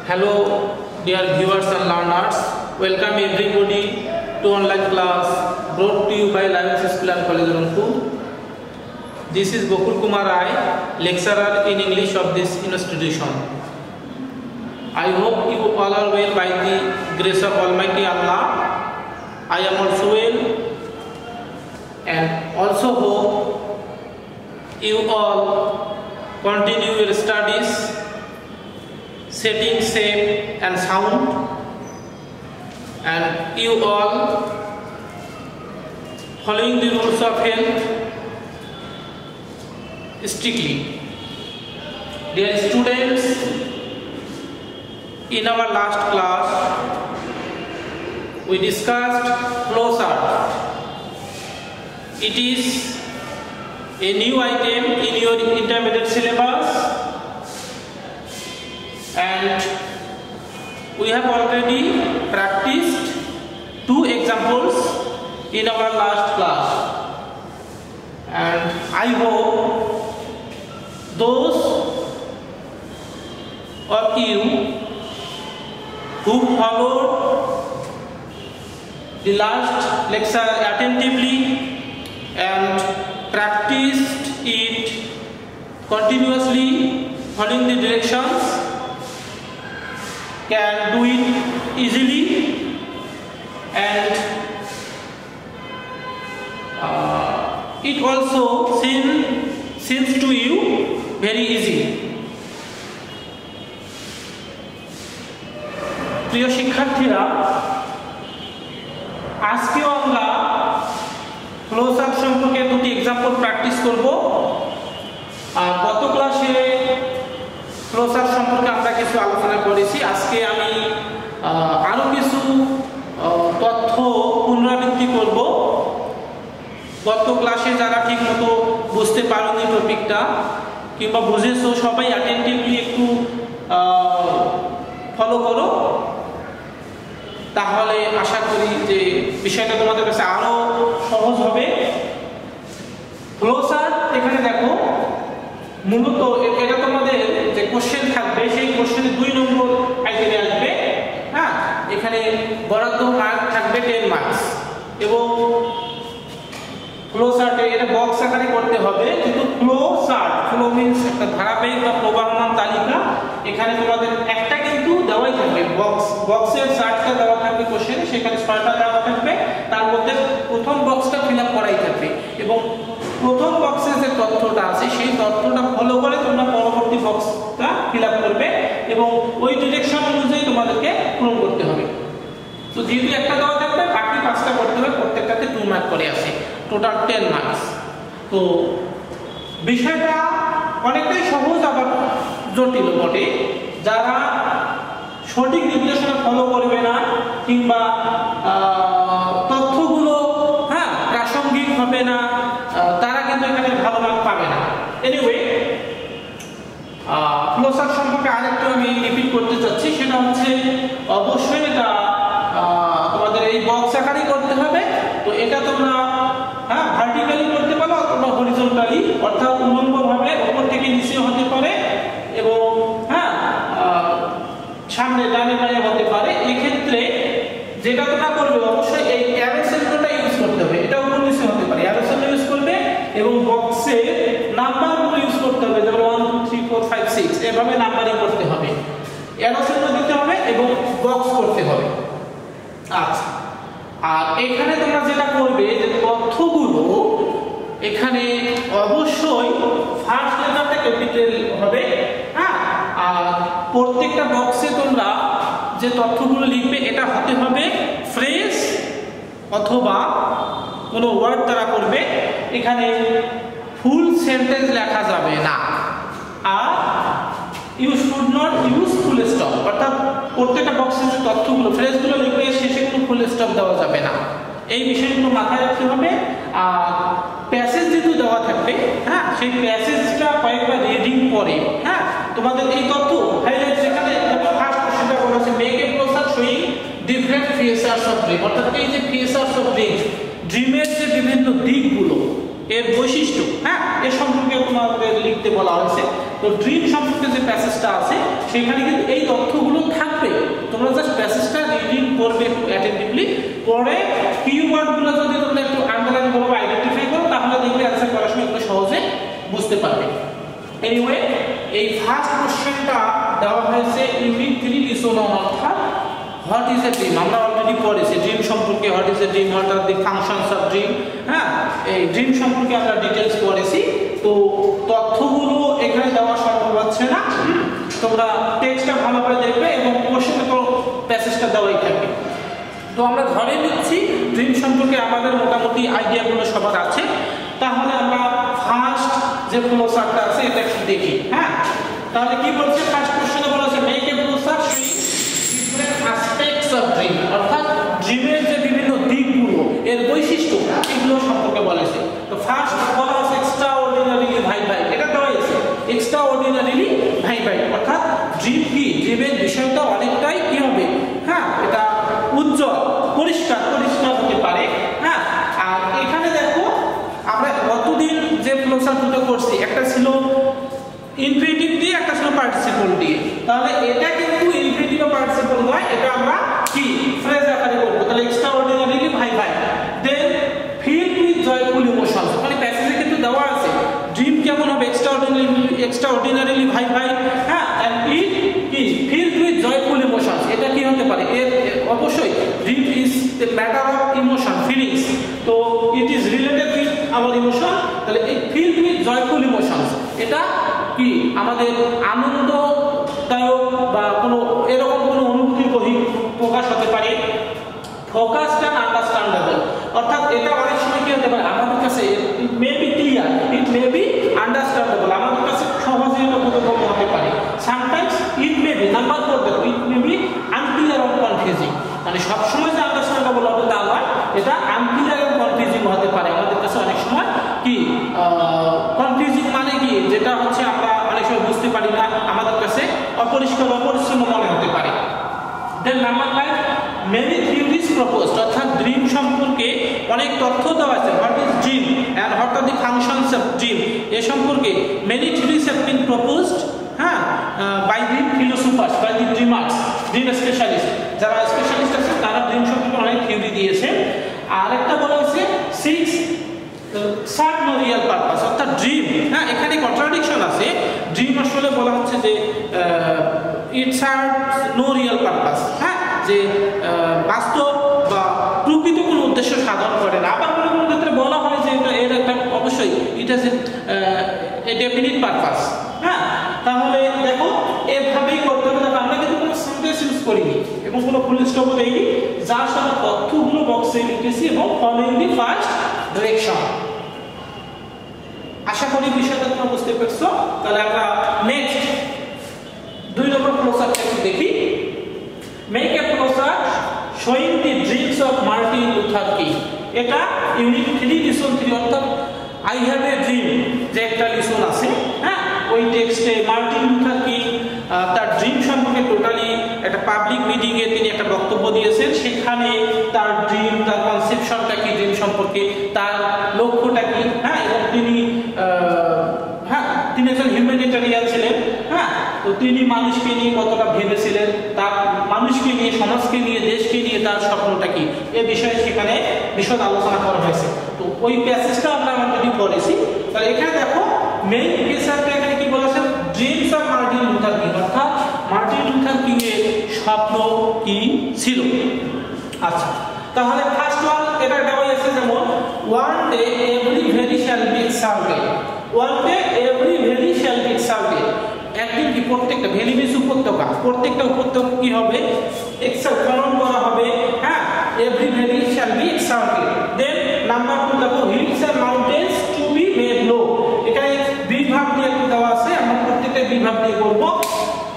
Hello dear viewers and learners, welcome everybody to online class brought to you by Lions School and College Rangpur. This is Gokul Kumar Rai, lecturer in English of this institution. I hope you all are well by the grace of Almighty Allah. I am also well and also hope you all continue your studies setting safe and sound, and you all following the rules of health strictly. Dear students, in our last class we discussed flowchart. It is a new item in your intermediate syllabus, and we have already practiced 2 examples in our last class, and I hope those of you who followed the last lecture attentively and practiced it continuously following the directions can do it easily, and it also seems to you very easy. প্রিয় শিক্ষার্থীরা, আজকেও আমরা flowchart সম্পর্কে 2টি example practice করব। গত ক্লাসে flowchart সম্পর্কে আমরা কিছু আলোচনা করেছি। আজকে আমি আরো কিছু তথ্য পুনরাবৃত্তি করব। গত ক্লাসে যারা ঠিকমতো বুঝতে পারেনি টপিকটা কিংবা বুঝেছো, সবাই অ্যাটেন্টিভলি একটু ফলো করো, তাহলে আশা করি যে বিষয়টা তোমাদের কাছে আরো সহজ হবে। ফ্লোচার্ট এখানে দেখো, মূলত এটা তোমাদের যে কোশ্চেন থাকবে সেই কোশ্চেনে 2 নম্বর আইটেমে আসবে। হ্যাঁ, এখানে বরাদ্দ মার্ক থাকবে 10 মার্কস, এবং ফ্লোচার্টে এটা বক্স আকারে করতে হবে। কিন্তু ফ্লো মিন্স একটা ধারাবাহিক বা প্রবাহমান তালিকা। এখানে তোমাদের একটা কিন্তু দেওয়াই থাকবে, বক্সের চার্টটা দেওয়া থাকবে কোশ্চেনে, সেখানে 6টা দেওয়া থাকবে, তার মধ্যে প্রথম বক্সটা ফিল আপ করাই থাকবে, এবং প্রথম বক্সে যে তথ্যটা আছে সেই তথ্যটা ফলো করে তোমরা পরবর্তী বক্সটা ফিল আপ করবে, এবং ওই ডিরেকশন অনুযায়ী তোমাদেরকে পূরণ করতে হবে। তো যেহেতু একটা দেওয়া থাকবে, বাকি 5টা করতে হবে, প্রত্যেকটাতে 2 মার্ক করে আসে, টোটাল 10 মার্কস। তো বিষয়টা অনেকটাই সহজ আবার জটিল বটে। যারা সঠিক নির্দেশনা ফলো করবে না কিংবা তথ্যগুলো প্রাসঙ্গিক হবে না, তারা কিন্তু এখানে ভালো মার্ক পাবে না। এনিওয়ে, ফ্লোচার্ট সম্পর্কে আরেকটু আমি রিপিট করতে চাচ্ছি, সেটা হচ্ছে অবশ্যই এটা তোমাদের এই বক্স আকারেই করতে হবে। তো এটা তোমরা ভার্টিক্যালি করতে পারো অথবা হরিজন্টালি, অর্থাৎ উল্লম্বভাবে উপর থেকে নিচে হতে পারে, এবং সামনে ডানে বাঁয়ে হতে পারে। এই ক্ষেত্রে যেটা তোমরা করবে, অবশ্যই এই অ্যারো চিহ্নটা ইউজ করতে হবে। এটা উপর নিচে হতে পারে, অ্যারো চিহ্ন ইউজ করবে, এবং বক্সে নাম্বারগুলো ইউজ করতে হবে, যেমন 1 2 3 4 5 6 এভাবে নাম্বারিং করতে হবে, অ্যারো চিহ্ন দিতে হবে এবং বক্স করতে হবে। আচ্ছা, আর এখানে তোমরা যেটা করবে যে তথ্যগুলো এখানে অবশ্যই ফার্স্ট লেটারটা ক্যাপিটাল হবে। আর প্রত্যেকটা বক্সে তোমরা যে তথ্যগুলো লিখবে এটা হতে হবে ফ্রেজ অথবা কোনো ওয়ার্ড দ্বারা করবে। এখানে ফুল সেন্টেন্স লেখা যাবে না, আর you should not use full stop, অর্থাৎ প্রত্যেকটা বক্সে যে তথ্যগুলো ফ্রেজগুলো লিখবে শেষে কোনো ফুল স্টপ দেওয়া যাবে না। এই বিষয়গুলো মাথায় রাখতে হবে। আর প্যাসেজ যেহেতু দেওয়া থাকবে, সেই প্যাসেজটা কয়েকবার রিডিং পরে তোমাদের এই তথ্য হাইলাইট, যেখানে ফার্স্ট কোশ্চেনটা বলা আছে make a flowchart showing different features of dream, অর্থাৎ এই যে ফিচার্স অফ ড্রিমের যে বিভিন্ন দিকগুলো এর বৈশিষ্ট্য, হ্যাঁ, এর সম্পর্কে তোমাদের লিখতে বলা হয়েছে। তো ড্রিম সম্পর্কে যে প্যাসেজটা আছে সেখানে কিন্তু এই তথ্যগুলো এনিওয়ে এই ফার্স্ট কোশ্চেনটা দেওয়া হয়েছে ইউনিট 3 লিসন অর্থাৎ হোয়াট ইজ এ ড্রিম। আমরা অলরেডি পড়েছি ড্রিম সম্পর্কে, what is a dream, what are the functions of dream. হ্যাঁ, এই ড্রিম সম্পর্কে আমরা ডিটেইলস পড়েছি। তো তথ্যগুলো এখানে দেওয়া সম্ভব হচ্ছে না, তোমরা টেক্সটটা ভালো করে দেখবে এবং কোশ্চেনে তো প্যাসেজটা দেওয়াই থাকবে। তো আমরা ধরে নিচ্ছি ড্রিম সম্পর্কে আমাদের মোটামুটি আইডিয়াগুলো সবার আছে। তাহলে আমরা ফার্স্ট যে ফ্লোচার্টটা আছে এটা একটু দেখি। হ্যাঁ, তাহলে কি বলছে ফার্স্ট কোশ্চেনে বলা আছে make a flowchart showing different aspects of dream, অর্থাৎ ড্রিমের যে বিভিন্ন দিকগুলো এর বৈশিষ্ট্য এগুলো সম্পর্কে বলেছে। তো ফার্স্ট বলা আছে এক্সট্রাঅর্ডিনারিলি ভাইব্রেন্ট, এটা দেওয়া আছে এক্সট্রাঅর্ডিনারিলি ভাইব্রেন্ট, অর্থাৎ ড্রিম কি, ড্রিমের বিষয়টা অনেকটাই কি হবে, হ্যাঁ এটা উজ্জ্বল পরিষ্কার হতে পারে। হ্যাঁ, আর এখানে দেখো আমরা গতদিন যে ফ্লোচার্ট দুটো করছি, একটা ছিল ইনফিনিটিভ দিয়ে, একটা ছিল পার্টিসিপল দিয়ে। তাহলে এটা কিন্তু ইনফিনিটিভ বা পার্টিসিপল নয়, এটা আমরা কি ফ্রেজ আকারে করব। তাহলে extraordinarily vibrant, then filled with joyful emotions, মানে প্যাসেজে কিন্তু দেওয়া আছে ড্রিম কেমন হবে, এক্সট্রাঅর্ডিনারিলি ভাইব্রেন্ট। হ্যাঁ, এন্ড ইট কি ফিলড উইথ জয়ফুল ইমোশনস, এটা কি হতে পারে, এর অবশ্যই dream is the matter of emotion feelings, তো it is related with our emotion. তাহলে এই ফিলড উইথ জয়ফুল ইমোশনস এটা কি আমাদের আনন্দদায়ক বা কোনো এরকম কোনো অনুভূতি প্রকাশ হতে পারে। ফোকাসড এন্ড আন্ডারস্ট্যান্ডেবল, অর্থাৎ এটা অনেক সময় কি হতে পারে আমাদের কাছে it may be clear, it may be understandable, আমাদের কাছে সহজে এটা বোধগম্য হতে পারে। Sometimes it may be, number 4 দেখো, it may be unclear or confusing, মানে সব সময় যে আন্ডারস্ট্যান্ডেবল হবে তা নয়, এটা আনক্লিয়ার এবং কনফিউজিং হতে পারে আমাদের কাছে অনেক সময়। কি কনফিউজিং মানে কি, যেটা হচ্ছে আমরা অনেক সময় বুঝতে পারি না, আমাদের কাছে অপরিষ্কার অপরিচ্ছন্ন মনে হতে পারে। Then number 5 many theories proposed, অর্থাৎ ড্রিম সম্পর্কে অনেক তথ্য দেওয়া আছে। What is dream and what are the functions of dream, এ সম্পর্কে many theories have been proposed. হ্যাঁ, by the philosophers, by the dreamers, dream specialist, যারা স্পেশালিস্ট আছে তারা ড্রিম সম্পর্কে অনেক থিওরি দিয়েছে। আর একটা বলা হয়েছে 6 সার্ভ নো রিয়েল পারপাস, অর্থাৎ ড্রিম, হ্যাঁ এখানে কন্ট্রাডিকশন আছে। ড্রিম আসলে বলা হচ্ছে যে it serves no real purpose, হ্যাঁ যে বাস্তব বা প্রকৃত কোনো উদ্দেশ্য সাধন করে না। আবার কোনো কোনো ক্ষেত্রে বলা হয় যে এটা এর একটা অবশ্যই it has a definite purpose. হ্যাঁ, তাহলে দেখো এভাবেই করতে হবে। দেখো আমরা কিন্তু কোনো সেন্টেন্স ইউজ করিনি এবং কোনো ফুল স্টপও দেইনি, যার সাথে তথ্যগুলো বক্সে লিখেছি এবং ফলোইং দি ফার্স্ট ডিরেকশন। আশা করি বিষয়টা তোমরা বুঝতে পেরেছো। তাহলে আমরা নেক্সট 2 নম্বর ফ্লোচার্টটা একটু দেখি। Make a flowchart showing the dreams of Martin Luther king, এটা ইউনিট 3 লিসন 3, অর্থাৎ আই হ্যাভ এ ড্রিম যে একটা লিসন আছে। হ্যাঁ, ওই টেক্সটে মার্টিন লুথার কিং তার ড্রিম সম্পর্কে টোটালি একটা পাবলিক মিটিং এ তিনি একটা বক্তব্য দিয়েছেন। সেখানে তার ড্রিম, তার কনসেপশনটা কি ড্রিম সম্পর্কে, তার লক্ষ্যটা কি, হ্যাঁ এবং তিনি তিনি একজন হিউম্যানিটেরিয়ান ছিলেন। হ্যাঁ, তো তিনি মানুষকে নিয়ে কতটা ভেবেছিলেন, তার মানুষকে নিয়ে, সমাজকে নিয়ে, দেশকে নিয়ে তার স্বপ্নটা কি, এ বিষয়ে সেখানে বিশদ আলোচনা করা হয়েছে। তো ওই প্যাসেজটা আমরা অলরেডি পড়েছি। তাহলে এখানে দেখো মেইন প্যাসেজটা এখানে কি বলেছেন, dreams of Martin Luther king, অর্থাৎ মার্টিন লুথার কিং এর স্বপ্ন কি ছিল। আচ্ছা, তাহলে ফার্স্ট ওয়ান এটা দেওয়া আছে যেমন one day every valley shall be exalted, one day every valley shall be exalted, একদিন কি প্রত্যেকটা ভ্যালি মিন্স উপত্যকা, প্রত্যেকটা উপত্যকা কি হবে এক্সালটেশন করা হবে। হ্যাঁ, every valley shall be exalted. Then number 2 দেখো hills and mountains to be made low, এখানে বিভাগ দিয়ে দেওয়া আছে, আমরা প্রত্যেকটা বিভাগ দিয়ে করব।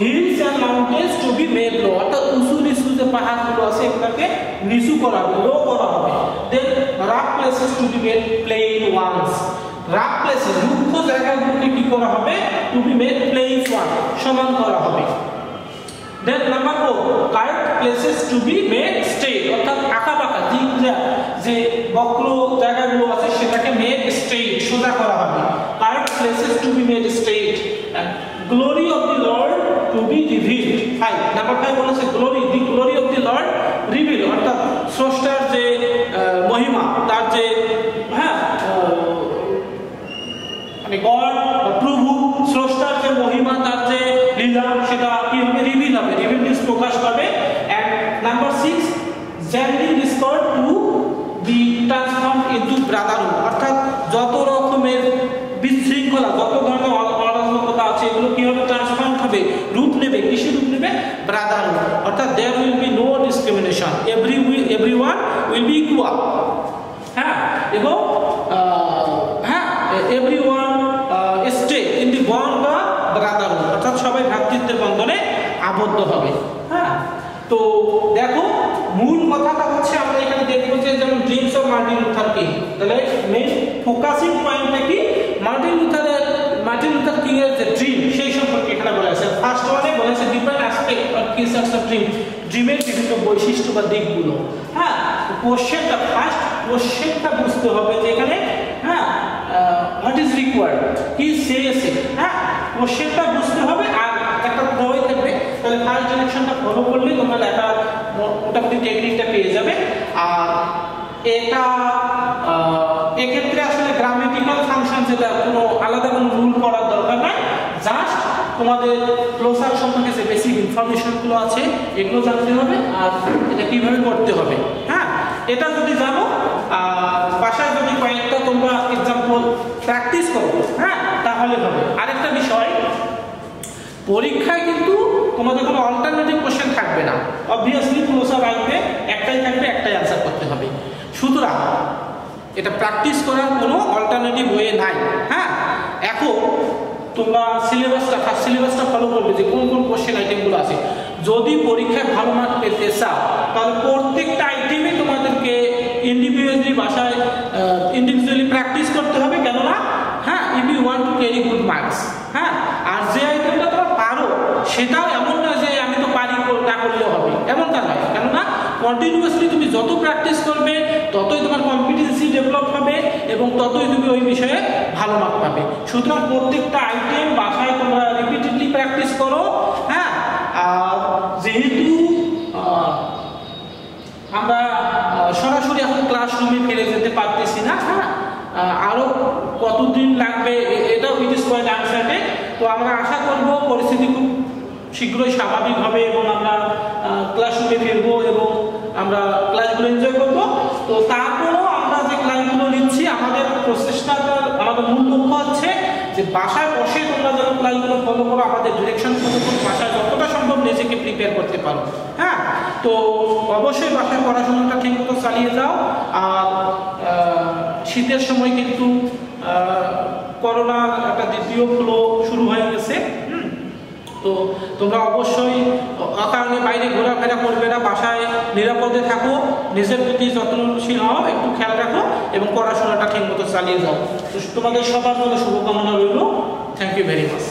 Hills and mountains to be made low, অর্থাৎ উঁচু নিচু যে পাহাড়গুলো আছে এগুলোকে নিচু করা হবে, লো করা হবে। Then rough places to be made plain ones, rough places রুক্ষ জায়গাগুলোকে কি করা হবে, to be made plain one, সমান করা হবে। Then number 4 curved places to be made straight, অর্থাৎ আঁকাবাঁকা যে বক্র জায়গাগুলো আছে সেটাকে মেড স্ট্রেট, সোজা করা হবে। Curved places to be made straight. Glory of the lord to be revealed. 5 number 5 বলেছে glory, the glory of the lord reveal, অর্থাৎ স্রষ্টার যে মহিমা, তার যে মানে গড প্রভু স্রষ্টা generally discord to be transformed into brotherhood, অর্থাৎ যত রকমের বিশৃঙ্খলা, যত ধরনের অরাজকতা আছে এগুলো কি হবে, ট্রান্সফর্ম হবে, রূপ নেবে, কিসে রূপ নেবে, ব্রাদারহুড, অর্থাৎ there will be no discrimination, everyone will be equal. হ্যাঁ, এবং হ্যাঁ, everyone stay in the bond of brotherhood, অর্থাৎ সবাই ভ্রাতৃত্বের বন্ধনে আবদ্ধ হবে। হ্যাঁ, তো দেখো মূল কথাটা হচ্ছে আমরা এখানে দেখবো যে যেমন dreams of Martin Luther king, তাহলে মেইন ফোকাসিং পয়েন্টটা কি, মার্টিন লুথার কিং এর যে ড্রিম সেই সম্পর্কে এখানে বলা আছে। ফার্স্ট ওয়ানে বলা আছে different aspect or features of dream, ড্রিমের বিভিন্ন বৈশিষ্ট্য বা দিকগুলো। হ্যাঁ, কোশ্চেনটা ফার্স্ট কোশ্চেনটা বুঝতে হবে যে এখানে হ্যাঁ হোয়াট ইজ রিকোয়ার্ড, কি চেয়েছে। হ্যাঁ, কোশ্চেনটা বুঝতে হবে আর একটা বই থাকবে, তাহলে ফার্স্ট ডিরেকশনটা ফলো করলে তোমরা লেখা মোটামুটি টেকনিকটা পেয়ে যাবে। আর এটা এক্ষেত্রে আসলে গ্রামেটিক্যাল ফাংশন যেটা কোনো আলাদা কোনো রুল করার দরকার নাই, জাস্ট তোমাদের ক্লোজার সম্পর্কে যে বেসিক ইনফরমেশনগুলো আছে এগুলো জানতে হবে আর এটা কিভাবে করতে হবে। হ্যাঁ, এটা যদি জানো বাসায় যদি কয়েকটা তোমরা এক্সাম্পল প্র্যাকটিস করো, হ্যাঁ তাহলে হবে। আরেকটা বিষয়, পরীক্ষায় কিন্তু তোমাদের কোনো অল্টারনেটিভ কোশ্চেন থাকবে না, অবভিয়াসলি ক্লোজার আসবে, একটাই থাকবে, একটাই অ্যান্সার করতে হবে। সুতরাং এটা প্র্যাকটিস করার কোনো অল্টারনেটিভ ওয়ে নাই। হ্যাঁ, এখন তোমরা ফার্স্ট সিলেবাসটা ফলো করবে যে কোন কোন কোশ্চেন আইটেমগুলো আছে। যদি পরীক্ষায় ভালো মার্ক পেতে চাও তাহলে প্রত্যেকটা আইটেমে তোমাদেরকে ইন্ডিভিজুয়ালি প্র্যাকটিস করতে হবে, কেননা হ্যাঁ if you want to carry good marks. হ্যাঁ, আর যে আইটেমটা তোমরা পারো সেটাও এমন না যে আমি তো পারি না করলেও হবে, এমনটা নয়, কেননা কন্টিনিউয়াসলি তুমি যত প্র্যাকটিস করবে ততই তোমার কম্পিটেন্সি ডেভেলপ হবে এবং ততই তুমি ওই বিষয়ে ভালো মার্ক পাবে। সুতরাং প্রত্যেকটা আইটেম বাসায় তোমরা রিপিটেডলি প্র্যাকটিস করো। হ্যাঁ, আর যেহেতু আমরা সরাসরি এখন ক্লাসরুমে ফিরে যেতে পারতেছি না, হ্যাঁ আরো কতদিন লাগবে এটাও ইট ইজ কোয়াইট আনসার্টেন। তো আমরা আশা করব পরিস্থিতি খুব শীঘ্রই স্বাভাবিক হবে এবং আমরা ক্লাসরুমে ফিরবো এবং আমরা ক্লাসগুলো এনজয় করবো। তো তারপরেও আমরা যে ক্লাসগুলো নিচ্ছি আমাদের প্রচেষ্টাটা, আমাদের মূল লক্ষ্য হচ্ছে যে বাসায় বসে তোমরা যখন ক্লাসগুলো ফলো করো, আমাদের ডিরেকশন ফলো করো, বাসায় যতটা সম্ভব নিজেকে প্রিপেয়ার করতে পারো। হ্যাঁ, তো অবশ্যই বাসায় পড়াশোনাটা ঠিকমতো চালিয়ে যাও। আর শীতের সময় কিন্তু করোনার একটা দ্বিতীয় ফ্লো শুরু হয়ে গেছে। তো তোমরা অবশ্যই অকারণে বাইরে ঘোরাফেরা করবে না, বাসায় নিরাপদে থাকো, নিজের প্রতি যত্নশীল হও, একটু খেয়াল রাখো এবং পড়াশোনাটা ঠিকমতো চালিয়ে যাও। তো তোমাদের সবার জন্য শুভকামনা রইল। Thank you very much.